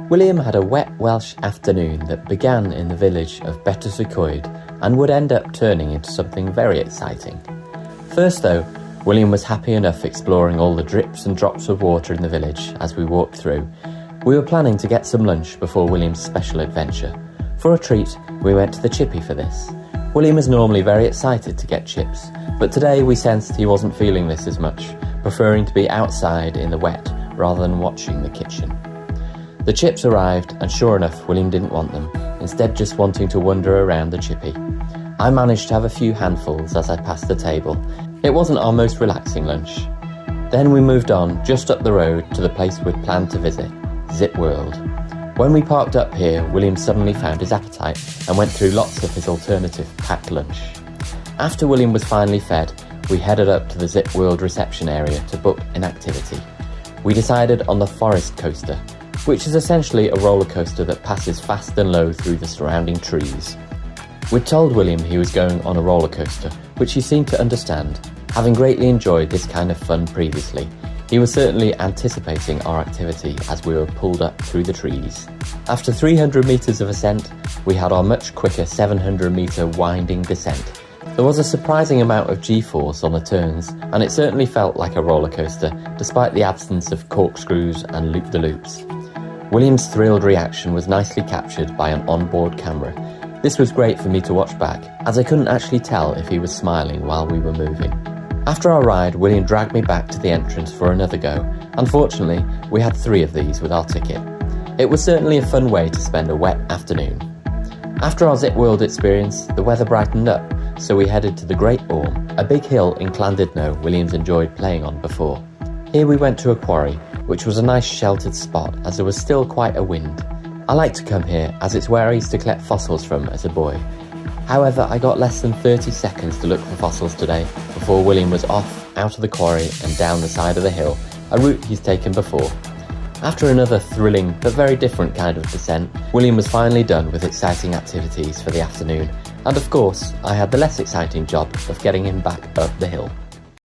William had a wet Welsh afternoon that began in the village of Betws and would end up turning into something very exciting. First though, William was happy enough exploring all the drips and drops of water in the village as we walked through. We were planning to get some lunch before William's special adventure. For a treat, we went to the chippy for this. William is normally very excited to get chips, but today we sensed he wasn't feeling this as much, preferring to be outside in the wet rather than watching the kitchen. The chips arrived, and sure enough, William didn't want them, instead just wanting to wander around the chippy. I managed to have a few handfuls as I passed the table. It wasn't our most relaxing lunch. Then we moved on just up the road to the place we'd planned to visit, Zip World. When we parked up here, William suddenly found his appetite and went through lots of his alternative packed lunch. After William was finally fed, we headed up to the Zip World reception area to book an activity. We decided on the Forest Coaster, which is essentially a roller coaster that passes fast and low through the surrounding trees. We'd told William he was going on a roller coaster, which he seemed to understand. Having greatly enjoyed this kind of fun previously, he was certainly anticipating our activity as we were pulled up through the trees. After 300 metres of ascent, we had our much quicker 700 metre winding descent. There was a surprising amount of G-force on the turns, and it certainly felt like a roller coaster, despite the absence of corkscrews and loop-the-loops. William's thrilled reaction was nicely captured by an onboard camera. This was great for me to watch back, as I couldn't actually tell if he was smiling while we were moving. After our ride, William dragged me back to the entrance for another go. Unfortunately, we had 3 of these with our ticket. It was certainly a fun way to spend a wet afternoon. After our Zip World experience, the weather brightened up, so we headed to the Great Orme, a big hill in Llandudno Williams enjoyed playing on before. Here we went to a quarry, which was a nice sheltered spot as there was still quite a wind. I like to come here as it's where I used to collect fossils from as a boy. However, I got less than 30 seconds to look for fossils today before William was off out of the quarry and down the side of the hill, a route he's taken before. After another thrilling but very different kind of descent, William was finally done with exciting activities for the afternoon, and of course, I had the less exciting job of getting him back up the hill.